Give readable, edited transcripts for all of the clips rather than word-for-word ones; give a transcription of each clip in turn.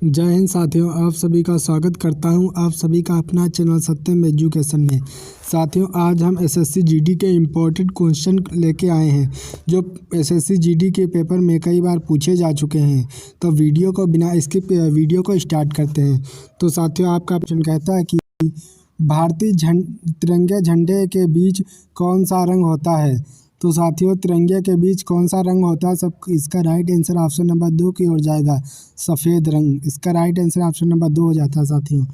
जय हिंद साथियों, आप सभी का स्वागत करता हूं आप सभी का अपना चैनल सत्यम एजुकेशन में। साथियों, आज हम एसएससी जीडी के इम्पोर्टेंट क्वेश्चन लेके आए हैं जो एसएससी जीडी के पेपर में कई बार पूछे जा चुके हैं। तो वीडियो को बिना स्किप वीडियो को स्टार्ट करते हैं। तो साथियों, आपका प्रश्न कहता है कि भारतीय तिरंगे झंडे के बीच कौन सा रंग होता है। तो साथियों, तिरंगे के बीच कौन सा रंग होता है, सब इसका राइट आंसर ऑप्शन नंबर 2 की ओर जाएगा, सफ़ेद रंग। इसका राइट आंसर ऑप्शन नंबर 2 हो जाता है। साथियों,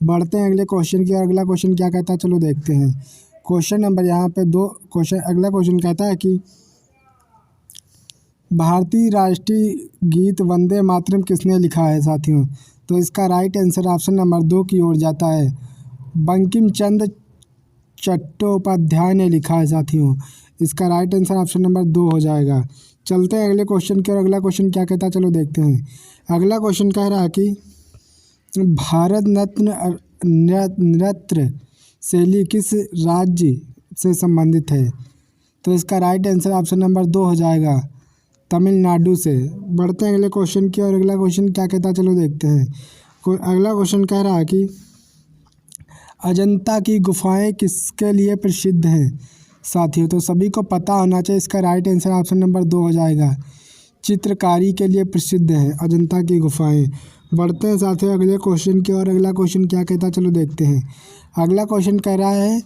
बढ़ते हैं अगले क्वेश्चन की। अगला क्वेश्चन क्या कहता है, चलो देखते हैं। क्वेश्चन नंबर यहाँ पे 2 क्वेश्चन। अगला क्वेश्चन कहता है कि भारतीय राष्ट्रीय गीत वंदे मातरम किसने लिखा है। साथियों, तो इसका राइट आंसर ऑप्शन नंबर 2 की ओर जाता है, बंकिम चंद्र चट्टोपाध्याय ने लिखा है। साथियों, इसका राइट आंसर ऑप्शन नंबर 2 हो जाएगा। चलते हैं अगले क्वेश्चन की। और अगला क्वेश्चन क्या कहता है, चलो देखते हैं। अगला क्वेश्चन कह रहा है कि भारत नृत्य शैली किस राज्य से संबंधित है। तो इसका राइट आंसर ऑप्शन नंबर 2 हो जाएगा, तमिलनाडु से। बढ़ते हैं अगले क्वेश्चन की। और अगला क्वेश्चन क्या कहता है, चलो देखते हैं। अगला क्वेश्चन कह रहा है कि अजंता की गुफाएं किसके लिए प्रसिद्ध हैं। साथियों, तो सभी को पता होना चाहिए, इसका राइट आंसर ऑप्शन नंबर 2 हो जाएगा, चित्रकारी के लिए प्रसिद्ध है अजंता की गुफाएं। बढ़ते हैं साथियों अगले क्वेश्चन की। और अगला क्वेश्चन क्या कहता है, चलो देखते हैं। अगला क्वेश्चन कह रहा है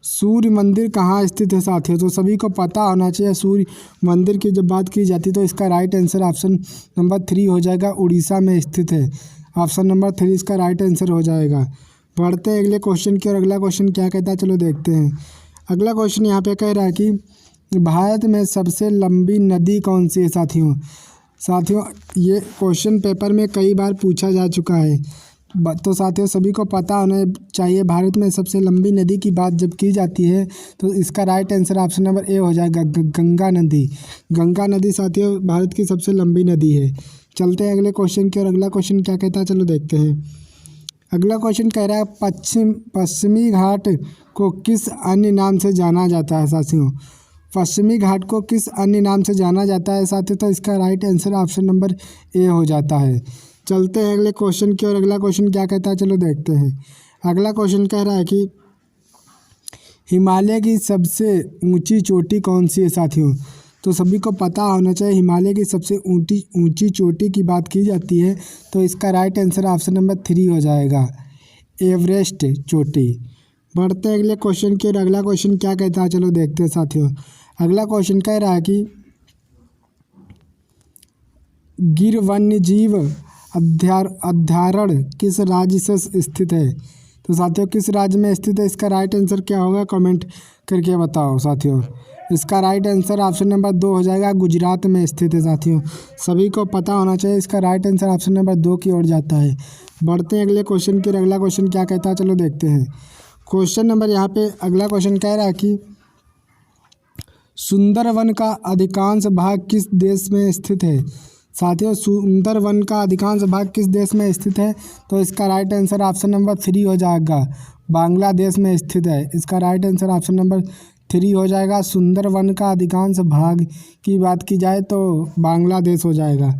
सूर्य मंदिर कहाँ स्थित है। साथियों, तो सभी को पता होना चाहिए, सूर्य मंदिर की जब बात की जाती है तो इसका राइट आंसर ऑप्शन नंबर 3 हो जाएगा, उड़ीसा में स्थित है। ऑप्शन नंबर 3 इसका राइट आंसर हो जाएगा। बढ़ते हैं अगले क्वेश्चन की। और अगला क्वेश्चन क्या कहता है, चलो देखते हैं। अगला क्वेश्चन यहाँ पे कह रहा है कि भारत में सबसे लंबी नदी कौन सी है। साथियों, ये क्वेश्चन पेपर में कई बार पूछा जा चुका है। तो साथियों, सभी को पता होना चाहिए, भारत में सबसे लंबी नदी की बात जब की जाती है तो इसका राइट आंसर ऑप्शन नंबर ए हो जाएगा, गंगा नदी। गंगा नदी साथियों भारत की सबसे लंबी नदी है। चलते हैं अगले क्वेश्चन की। और अगला क्वेश्चन क्या कहता है, चलो देखते हैं। अगला क्वेश्चन कह रहा है पश्चिमी घाट को किस अन्य नाम से जाना जाता है। साथियों, पश्चिमी घाट को किस अन्य नाम से जाना जाता है। साथियों, तो इसका राइट आंसर ऑप्शन नंबर ए हो जाता है। चलते हैं अगले क्वेश्चन की। और अगला क्वेश्चन क्या कहता है, चलो देखते हैं। अगला क्वेश्चन कह रहा है कि हिमालय की सबसे ऊंची चोटी कौन सी है। साथियों, तो सभी को पता होना चाहिए, हिमालय की सबसे ऊंची चोटी की बात की जाती है तो इसका राइट आंसर ऑप्शन नंबर 3 हो जाएगा, एवरेस्ट चोटी। बढ़ते हैं अगले क्वेश्चन की। और अगला क्वेश्चन क्या कहता है, चलो देखते हैं। साथियों, अगला क्वेश्चन कह रहा है कि गिर वन्यजीव अभयारण्य किस राज्य से स्थित है। तो साथियों, किस राज्य में स्थित है, इसका राइट आंसर क्या होगा, कमेंट करके बताओ। साथियों, इसका राइट आंसर ऑप्शन नंबर 2 हो जाएगा, गुजरात में स्थित है। साथियों, सभी को पता होना चाहिए, इसका राइट आंसर ऑप्शन नंबर 2 की ओर जाता है। बढ़ते हैं अगले क्वेश्चन की। अगला क्वेश्चन क्या कहता है, चलो देखते हैं। क्वेश्चन नंबर यहाँ पे अगला क्वेश्चन कह रहा है कि सुंदरवन का अधिकांश भाग किस देश में स्थित है। साथियों, सुंदरवन का अधिकांश भाग किस देश में स्थित है, तो इसका राइट आंसर ऑप्शन नंबर 3 हो जाएगा, बांग्लादेश में स्थित है। इसका राइट आंसर ऑप्शन नंबर 3 हो जाएगा। सुंदरवन का अधिकांश भाग की बात की जाए तो बांग्लादेश हो जाएगा।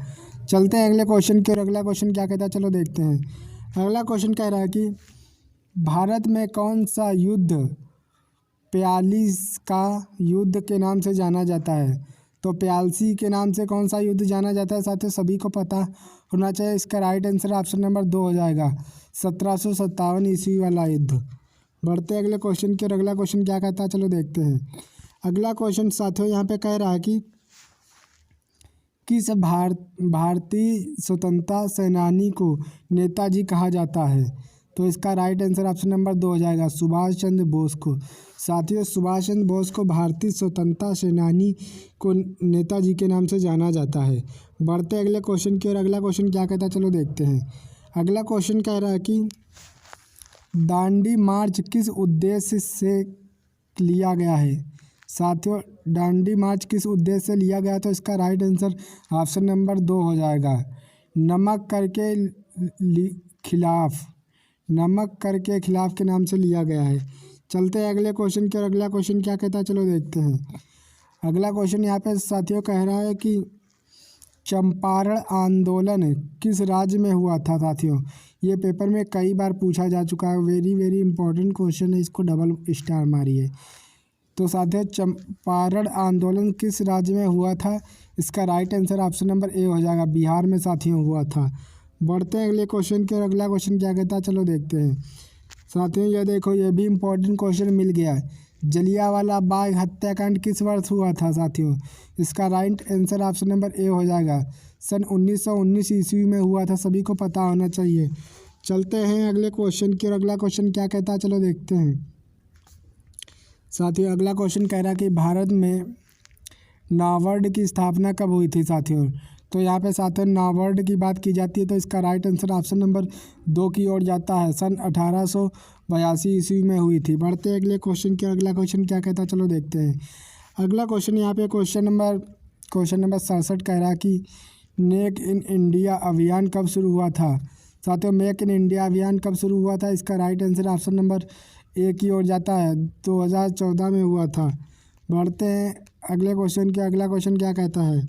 चलते हैं अगले क्वेश्चन की। और अगला क्वेश्चन क्या कहता है, चलो देखते हैं। अगला क्वेश्चन कह रहा है कि भारत में कौन सा युद्ध प्यालीस का युद्ध के नाम से जाना जाता है। तो प्यालसी के नाम से कौन सा युद्ध जाना जाता है। साथियों, सभी को पता होना चाहिए, इसका राइट आंसर ऑप्शन नंबर 2 हो जाएगा, 1757 ईस्वी वाला युद्ध। बढ़ते हैं अगले क्वेश्चन की। और अगला क्वेश्चन क्या कहता है, चलो देखते हैं। अगला क्वेश्चन साथियों यहाँ पे कह रहा है कि किस भारतीय स्वतंत्रता सेनानी को नेताजी कहा जाता है। तो इसका राइट आंसर ऑप्शन नंबर 2 हो जाएगा, सुभाष चंद्र बोस को। साथियों, सुभाष चंद्र बोस को भारतीय स्वतंत्रता सेनानी को नेताजी के नाम से जाना जाता है। बढ़ते अगले क्वेश्चन की। और अगला क्वेश्चन क्या कहता है, चलो देखते हैं। अगला क्वेश्चन कह रहा है कि दांडी मार्च किस उद्देश्य से लिया गया है। साथियों, दांडी मार्च किस उद्देश्य से लिया गया, तो इसका राइट आंसर ऑप्शन नंबर 2 हो जाएगा, नमक कर के खिलाफ के नाम से लिया गया है। चलते हैं अगले क्वेश्चन की। और अगला क्वेश्चन क्या कहता है, चलो देखते हैं। अगला क्वेश्चन यहाँ पे साथियों कह रहा है कि चंपारण आंदोलन किस राज्य में हुआ था साथियों? ये पेपर में कई बार पूछा जा चुका है, वेरी वेरी इंपॉर्टेंट क्वेश्चन है, इसको डबल स्टार मारिए। तो साथियों चंपारण आंदोलन किस राज्य में हुआ था? इसका राइट आंसर ऑप्शन नंबर ए हो जाएगा, बिहार में साथियों हुआ था। बढ़ते हैं अगले क्वेश्चन की और अगला क्वेश्चन क्या कहता है, चलो देखते हैं साथियों। ये देखो, ये भी इंपॉर्टेंट क्वेश्चन मिल गया है। जलियांवाला बाग हत्याकांड किस वर्ष हुआ था साथियों? इसका राइट आंसर ऑप्शन नंबर ए हो जाएगा, सन 1919 ईस्वी में हुआ था, सभी को पता होना चाहिए। चलते हैं अगले क्वेश्चन की और अगला क्वेश्चन क्या कहता है, चलो देखते हैं साथियों। अगला क्वेश्चन कह रहा है कि भारत में नाबार्ड की स्थापना कब हुई थी साथियों? तो यहाँ पे साथियों नाबार्ड की बात की जाती है, तो इसका राइट आंसर ऑप्शन नंबर 2 की ओर जाता है, सन 1882 ईस्वी में हुई थी। बढ़ते हैं अगले क्वेश्चन की, अगला क्वेश्चन क्या कहता है, चलो देखते हैं। अगला क्वेश्चन यहाँ पे क्वेश्चन नंबर 67 कह रहा है कि मेक इन इंडिया अभियान कब शुरू हुआ था साथियों? मेक इन इंडिया अभियान कब शुरू हुआ था? इसका राइट आंसर ऑप्शन नंबर ए की ओर जाता है, 2014 में हुआ था। बढ़ते हैं अगले क्वेश्चन के, अगला क्वेश्चन क्या कहता है।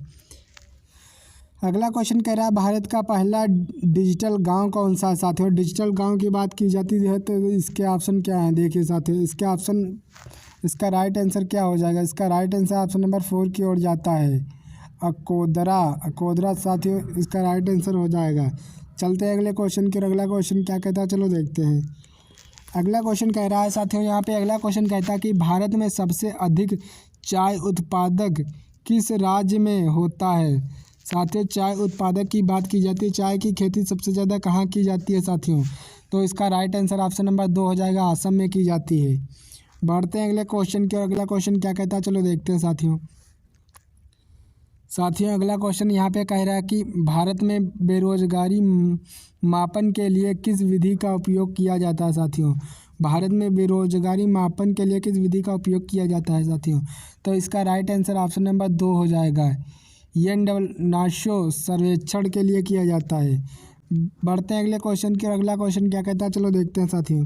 अगला क्वेश्चन कह रहा है भारत का पहला डिजिटल गांव कौन सा है साथियों? डिजिटल गांव की बात की जाती है तो इसके ऑप्शन क्या हैं, देखिए साथियों। इसका राइट आंसर क्या हो जाएगा? इसका राइट आंसर ऑप्शन नंबर 4 की ओर जाता है, अकोदरा साथियों इसका राइट आंसर हो जाएगा। चलते हैं अगले क्वेश्चन की, अगला क्वेश्चन क्या कहता है, चलो देखते हैं। अगला क्वेश्चन कह रहा है साथियों, यहाँ पे अगला क्वेश्चन कहता है कि भारत में सबसे अधिक चाय उत्पादक किस राज्य में होता है साथियों? चाय उत्पादक की बात की जाती है, चाय की खेती सबसे ज़्यादा कहाँ की जाती है साथियों? तो इसका राइट आंसर ऑप्शन नंबर 2 हो जाएगा, असम में की जाती है। बढ़ते हैं अगले क्वेश्चन की और अगला क्वेश्चन क्या कहता है, चलो देखते हैं साथियों। अगला क्वेश्चन यहाँ पे कह रहा है कि भारत में बेरोजगारी मापन के लिए किस विधि का उपयोग किया जाता है साथियों? भारत में बेरोजगारी मापन के लिए किस विधि का उपयोग किया जाता है साथियों? तो इसका राइट आंसर ऑप्शन नंबर 2 हो जाएगा, नाशो सर्वेक्षण के लिए किया जाता है। बढ़ते हैं अगले क्वेश्चन की और अगला क्वेश्चन क्या कहता है, चलो देखते हैं साथियों।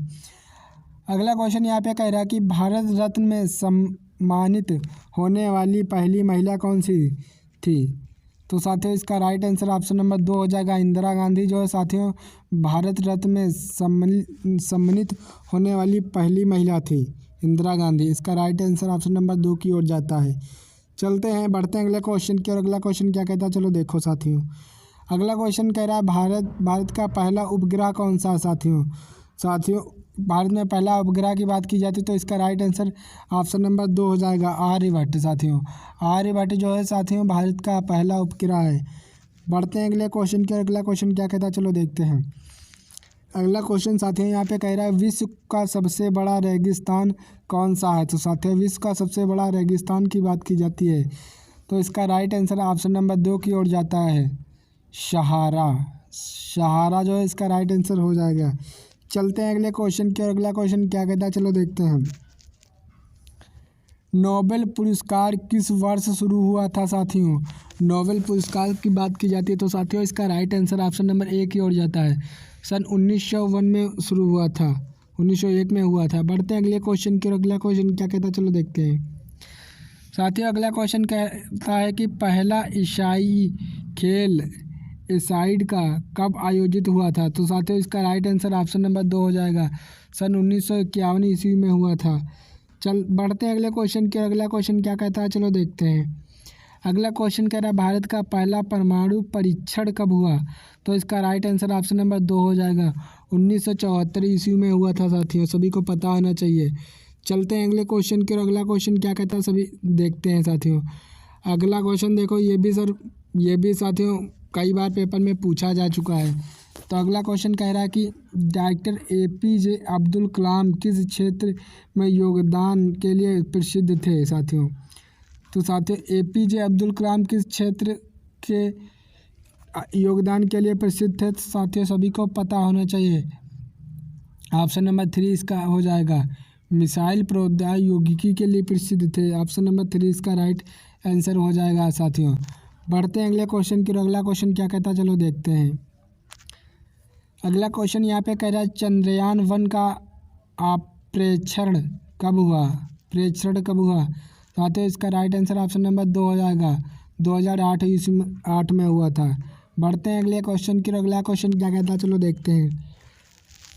अगला क्वेश्चन यहाँ पे कह रहा है कि भारत रत्न में सम्मानित होने वाली पहली महिला कौन सी थी? तो साथियों इसका राइट आंसर ऑप्शन नंबर 2 हो जाएगा, इंदिरा गांधी जो है साथियों भारत रत्न में सम्मानित होने वाली पहली महिला थी, इंदिरा गांधी। इसका राइट आंसर ऑप्शन नंबर 2 की ओर जाता है। चलते हैं, बढ़ते हैं अगले क्वेश्चन की और अगला क्वेश्चन क्या कहता है, चलो देखो साथियों। अगला क्वेश्चन कह रहा है भारत का पहला उपग्रह कौन सा है साथियों? भारत में पहला उपग्रह की बात की जाती है तो इसका राइट आंसर ऑप्शन नंबर 2 हो जाएगा, आर्यभट्ट साथियों। आर्यभट्ट जो है साथियों भारत का पहला उपग्रह है। बढ़ते हैं अगले क्वेश्चन के, अगला क्वेश्चन क्या कहता है, चलो देखते हैं। अगला क्वेश्चन साथियों यहाँ पे कह रहा है विश्व का सबसे बड़ा रेगिस्तान कौन सा है? तो साथियों विश्व का सबसे बड़ा रेगिस्तान की बात की जाती है तो इसका राइट आंसर ऑप्शन नंबर 2 की ओर जाता है, सहारा जो है इसका राइट आंसर हो जाएगा। चलते हैं अगले क्वेश्चन की और अगला क्वेश्चन क्या कहता है, चलो देखते हैं। नोबेल पुरस्कार किस वर्ष शुरू हुआ था साथियों? नोबेल पुरस्कार की बात की जाती है तो साथियों इसका राइट आंसर ऑप्शन नंबर 1 की ओर जाता है, सन 1901 में शुरू हुआ था, 1901 में हुआ था। बढ़ते हैं अगले क्वेश्चन की और अगला क्वेश्चन क्या कहता है, चलो देखते हैं साथियों। अगला क्वेश्चन कहता है कि पहला ईसाई खेल एसाइड का कब आयोजित हुआ था? तो साथियों इसका राइट आंसर ऑप्शन नंबर 2 हो जाएगा, सन 1951 ईस्वी में हुआ था। बढ़ते हैं अगले क्वेश्चन के, अगला क्वेश्चन क्या कहता है, चलो देखते हैं। अगला क्वेश्चन कह रहा है भारत का पहला परमाणु परीक्षण कब हुआ? तो इसका राइट आंसर ऑप्शन नंबर 2 हो जाएगा, 1974 ईस्वी में हुआ था साथियों, सभी को पता होना चाहिए। चलते हैं अगले क्वेश्चन के और अगला क्वेश्चन क्या कहता है, सभी देखते हैं साथियों। अगला क्वेश्चन देखो, ये भी साथियों कई बार पेपर में पूछा जा चुका है। तो अगला क्वेश्चन कह रहा है कि डॉक्टर APJ अब्दुल कलाम किस क्षेत्र में योगदान के लिए प्रसिद्ध थे साथियों? तो साथियों APJ अब्दुल कलाम किस क्षेत्र के योगदान के लिए प्रसिद्ध थे? साथियों सभी को पता होना चाहिए, ऑप्शन नंबर 3 इसका हो जाएगा, मिसाइल प्रौद्योगिकी के लिए प्रसिद्ध थे, ऑप्शन नंबर 3 इसका राइट आंसर हो जाएगा साथियों। बढ़ते हैं अगले क्वेश्चन की, अगला क्वेश्चन क्या कहता है, चलो देखते हैं। अगला क्वेश्चन यहाँ पे कह रहा है चंद्रयान 1 का प्रेक्षण कब हुआ? साथियों इसका राइट आंसर ऑप्शन नंबर 2 हो जाएगा, 2008 ईस्वी 8 में हुआ था। बढ़ते हैं अगले क्वेश्चन की। अगला क्वेश्चन क्या कहता है चलो देखते हैं।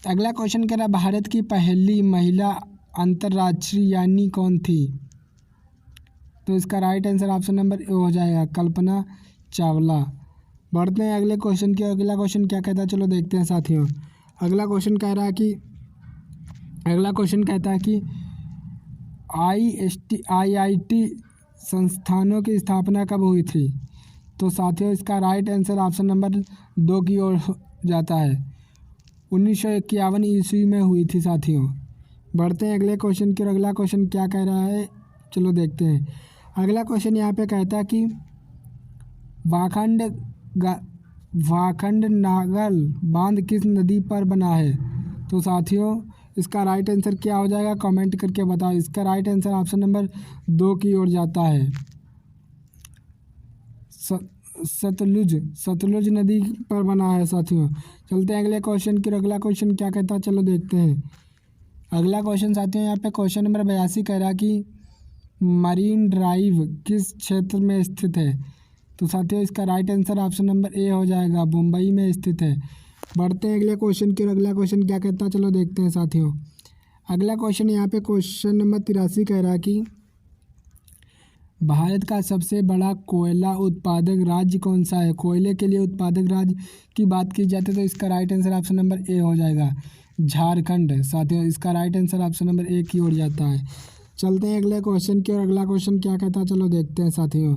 अगला क्वेश्चन कह रहा है भारत की पहली महिला अंतर्राष्ट्रीय यानी कौन थी? तो इसका राइट आंसर ऑप्शन नंबर ए हो जाएगा, कल्पना चावला। बढ़ते हैं अगले क्वेश्चन की। अगला क्वेश्चन क्या कहता है चलो देखते हैं साथियों। अगला क्वेश्चन कहता है कि IIT संस्थानों की स्थापना कब हुई थी? तो साथियों इसका राइट आंसर ऑप्शन नंबर 2 की ओर जाता है, 1951 ईस्वी में हुई थी साथियों। बढ़ते हैं अगले क्वेश्चन की। अगला क्वेश्चन क्या कह रहा है चलो देखते हैं। अगला क्वेश्चन यहाँ पे कहता है कि वाखंड नागल बांध किस नदी पर बना है? तो साथियों इसका राइट आंसर क्या हो जाएगा कमेंट करके बताओ। इसका राइट आंसर ऑप्शन नंबर 2 की ओर जाता है, सतलुज नदी पर बना है साथियों। चलते हैं अगले क्वेश्चन की। अगला क्वेश्चन क्या कहता है चलो देखते हैं। अगला क्वेश्चन साथियों यहाँ पे क्वेश्चन नंबर 82 कह रहा है कि मरीन ड्राइव किस क्षेत्र में स्थित है? तो साथियों इसका राइट आंसर ऑप्शन नंबर ए हो जाएगा, मुंबई में स्थित है। बढ़ते हैं अगले क्वेश्चन की। अगला क्वेश्चन क्या कहता है चलो देखते हैं साथियों। अगला क्वेश्चन यहाँ पे क्वेश्चन नंबर 83 कह रहा है कि भारत का सबसे बड़ा कोयला उत्पादक राज्य कौन सा है? कोयले के लिए उत्पादक राज्य की बात की जाती है तो इसका राइट आंसर ऑप्शन नंबर ए हो जाएगा, झारखंड। साथियों इसका राइट आंसर ऑप्शन नंबर ए की ओर जाता है। चलते हैं अगले क्वेश्चन की। और अगला क्वेश्चन क्या कहता है चलो देखते हैं साथियों।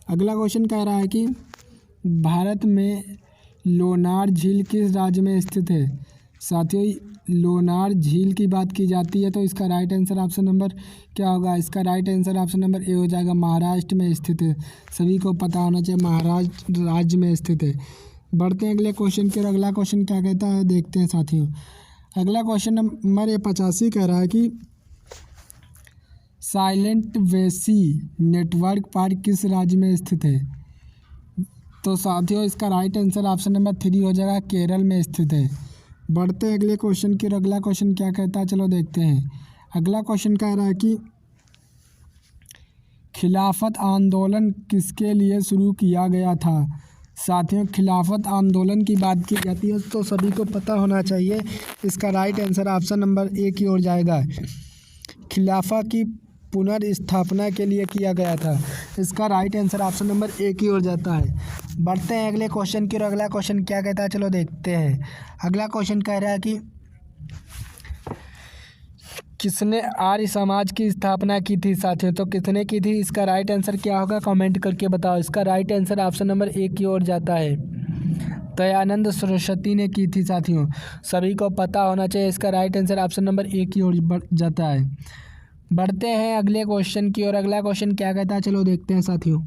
अगला क्वेश्चन कह रहा है कि भारत में लोनार झील किस राज्य में स्थित है? साथियों लोनार झील की बात की जाती है तो इसका राइट आंसर ऑप्शन नंबर क्या होगा? इसका राइट आंसर ऑप्शन नंबर ए हो जाएगा, महाराष्ट्र में स्थित है। सभी को पता होना चाहिए महाराष्ट्र राज्य में स्थित है। बढ़ते हैं अगले क्वेश्चन की। अगला क्वेश्चन क्या कहता है देखते हैं साथियों। अगला क्वेश्चन नंबर 85 कह रहा है कि साइलेंट वैली नेशनल पार्क किस राज्य में स्थित है? तो साथियों इसका राइट आंसर ऑप्शन नंबर 3 हो जाएगा, केरल में स्थित है। बढ़ते हैं अगले क्वेश्चन की। अगला क्वेश्चन क्या कहता है चलो देखते हैं। अगला क्वेश्चन कह रहा है कि खिलाफत आंदोलन किसके लिए शुरू किया गया था? साथियों खिलाफत आंदोलन की बात की जाती है तो सभी को पता होना चाहिए, इसका राइट आंसर ऑप्शन नंबर ए की ओर जाएगा, खिलाफा की पुनर्स्थापना के लिए किया गया था। इसका राइट आंसर ऑप्शन नंबर ए की ओर जाता है। बढ़ते हैं अगले क्वेश्चन की। और अगला क्वेश्चन क्या कहता है चलो देखते हैं। अगला क्वेश्चन कह रहा है कि किसने आर्य समाज की स्थापना की थी? साथियों तो किसने की थी, इसका राइट आंसर क्या होगा कमेंट करके बताओ। इसका राइट आंसर ऑप्शन नंबर ए की ओर जाता है, दयानंद सरस्वती ने की थी साथियों। सभी को पता होना चाहिए, इसका राइट आंसर ऑप्शन नंबर ए की ओर जाता है। बढ़ते हैं अगले क्वेश्चन की। और अगला क्वेश्चन क्या कहता है चलो देखते हैं साथियों।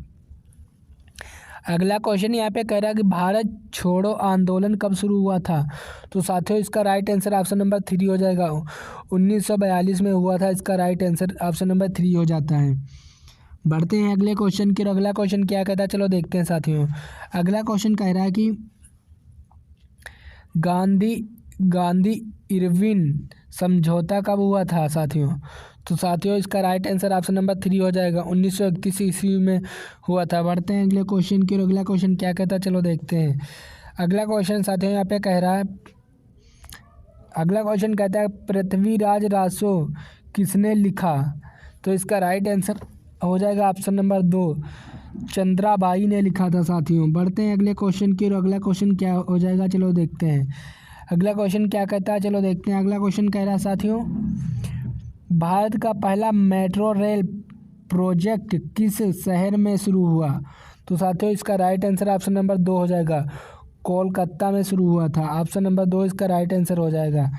अगला क्वेश्चन यहाँ पे कह रहा है कि भारत छोड़ो आंदोलन कब शुरू हुआ था? तो साथियों इसका राइट आंसर ऑप्शन नंबर 3 हो जाएगा, 1942 में हुआ था। इसका राइट आंसर ऑप्शन नंबर 3 हो जाता है। बढ़ते हैं अगले क्वेश्चन की। अगला क्वेश्चन क्या कहता है चलो देखते हैं साथियों। अगला क्वेश्चन कह रहा है कि गांधी इरविन समझौता कब हुआ था साथियों? तो साथियों इसका राइट आंसर ऑप्शन नंबर 3 हो जाएगा, 1931 ईस्वी में हुआ था। बढ़ते हैं अगले क्वेश्चन की। अगला क्वेश्चन क्या कहता है चलो देखते हैं। अगला क्वेश्चन साथियों यहाँ पे कह रहा है, अगला क्वेश्चन कहता है पृथ्वीराज रासो किसने लिखा? तो इसका राइट आंसर हो जाएगा ऑप्शन नंबर 2, चंद्राबाई ने लिखा था साथियों। बढ़ते हैं अगले क्वेश्चन की। और अगला क्वेश्चन क्या हो जाएगा चलो देखते हैं। अगला क्वेश्चन क्या कहता है चलो देखते हैं। अगला क्वेश्चन कह रहा है साथियों, भारत का पहला मेट्रो रेल प्रोजेक्ट किस शहर में शुरू हुआ? तो साथियों इसका राइट आंसर ऑप्शन नंबर 2 हो जाएगा, कोलकाता में शुरू हुआ था। ऑप्शन नंबर 2 इसका राइट आंसर हो जाएगा।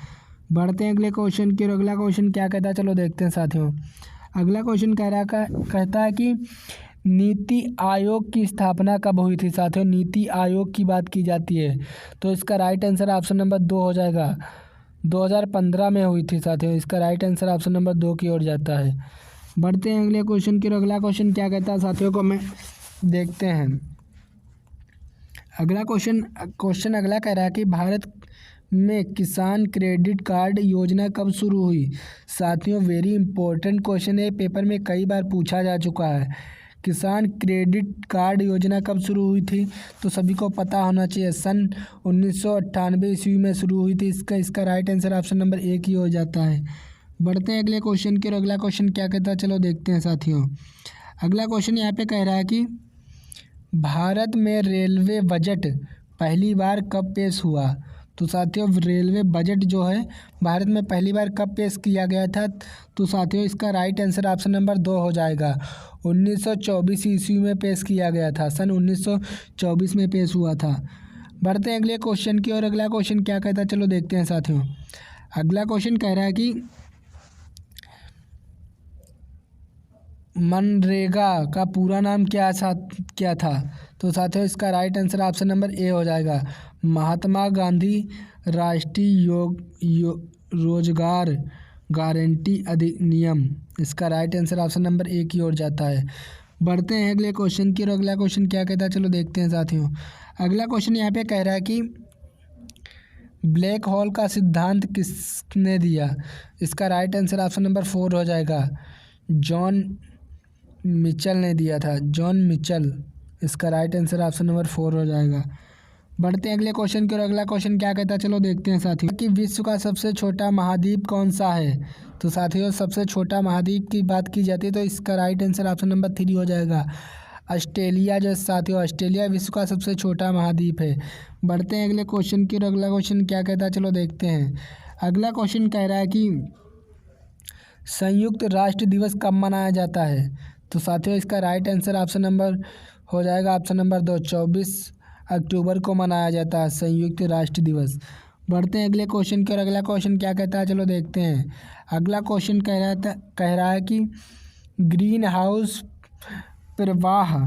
बढ़ते हैं अगले क्वेश्चन की। और अगला क्वेश्चन क्या कहता है चलो देखते हैं साथियों। अगला क्वेश्चन कहता है कि नीति आयोग की स्थापना कब हुई थी? साथियों नीति आयोग की बात की जाती है तो इसका राइट आंसर ऑप्शन नंबर 2 हो जाएगा, 2015 में हुई थी साथियों। इसका राइट आंसर ऑप्शन नंबर 2 की ओर जाता है। बढ़ते हैं अगले क्वेश्चन की। अगला क्वेश्चन क्या कहता है साथियों को मैं देखते हैं। अगला क्वेश्चन अगला कह रहा है कि में किसान क्रेडिट कार्ड योजना कब शुरू हुई? साथियों वेरी इंपॉर्टेंट क्वेश्चन है, पेपर में कई बार पूछा जा चुका है। किसान क्रेडिट कार्ड योजना कब शुरू हुई थी? तो सभी को पता होना चाहिए, सन 1998 ईस्वी में शुरू हुई थी। इसका right answer option number A ही हो जाता है। बढ़ते हैं अगले क्वेश्चन की, और अगला क्वेश्चन क्या कहता है चलो देखते हैं साथियों। अगला क्वेश्चन यहाँ पे कह रहा है कि भारत में रेलवे बजट पहली बार कब पेश हुआ? तो साथियों रेलवे बजट जो है भारत में पहली बार कब पेश किया गया था? तो साथियों इसका राइट आंसर ऑप्शन नंबर 2 हो जाएगा। 1924 ईस्वी में पेश किया गया था, सन 1924 में पेश हुआ था। बढ़ते हैं अगले क्वेश्चन की, और अगला क्वेश्चन क्या कहता है चलो देखते हैं साथियों। अगला क्वेश्चन कह रहा है कि मनरेगा का पूरा नाम क्या था? तो साथियों इसका राइट आंसर ऑप्शन नंबर ए हो जाएगा, महात्मा गांधी राष्ट्रीय रोजगार गारंटी अधिनियम। इसका राइट आंसर ऑप्शन नंबर ए की ओर जाता है। बढ़ते हैं अगले क्वेश्चन की, और अगला क्वेश्चन क्या कहता है चलो देखते हैं साथियों। अगला क्वेश्चन यहाँ पे कह रहा है कि ब्लैक होल का सिद्धांत किसने दिया? इसका राइट आंसर ऑप्शन नंबर 4 हो जाएगा, जॉन मिचल ने दिया था, जॉन मिचल। इसका राइट आंसर ऑप्शन नंबर 4 हो जाएगा। बढ़ते हैं अगले क्वेश्चन की, और अगला क्वेश्चन क्या कहता है चलो देखते हैं साथियों कि विश्व का सबसे छोटा महाद्वीप कौन सा है? तो साथियों सबसे छोटा महाद्वीप की बात की जाती है तो इसका राइट आंसर ऑप्शन नंबर 3 हो जाएगा, ऑस्ट्रेलिया। जो साथियों ऑस्ट्रेलिया विश्व का सबसे छोटा महाद्वीप है। बढ़ते हैं अगले क्वेश्चन की, और अगला क्वेश्चन क्या कहता है चलो देखते हैं। अगला क्वेश्चन कह रहा है कि संयुक्त राष्ट्र दिवस कब मनाया जाता है? तो साथियों इसका राइट आंसर ऑप्शन नंबर हो जाएगा ऑप्शन नंबर 2, 24 अक्टूबर को मनाया जाता है संयुक्त राष्ट्र दिवस। बढ़ते हैं अगले क्वेश्चन की, और अगला क्वेश्चन क्या कहता है चलो देखते हैं। अगला क्वेश्चन कह रहा है कि ग्रीन हाउस प्रवाह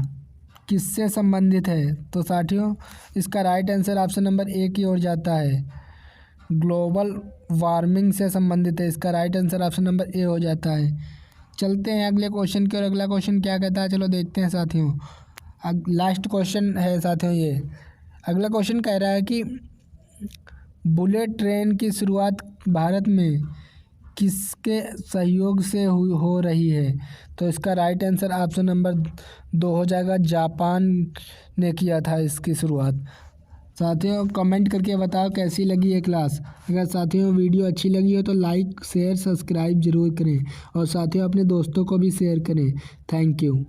किससे संबंधित है? तो साथियों इसका राइट आंसर ऑप्शन नंबर ए की ओर जाता है, ग्लोबल वार्मिंग से संबंधित है। इसका राइट आंसर ऑप्शन नंबर ए हो जाता है। चलते हैं अगले क्वेश्चन की, और अगला क्वेश्चन क्या कहता है चलो देखते हैं साथियों। लास्ट क्वेश्चन है साथियों ये। अगला क्वेश्चन कह रहा है कि बुलेट ट्रेन की शुरुआत भारत में किसके सहयोग से हो रही है? तो इसका राइट आंसर ऑप्शन नंबर 2 हो जाएगा, जापान ने किया था इसकी शुरुआत। साथियों कमेंट करके बताओ कैसी लगी ये क्लास। अगर साथियों वीडियो अच्छी लगी हो तो लाइक शेयर सब्सक्राइब ज़रूर करें, और साथियों अपने दोस्तों को भी शेयर करें। Thank you.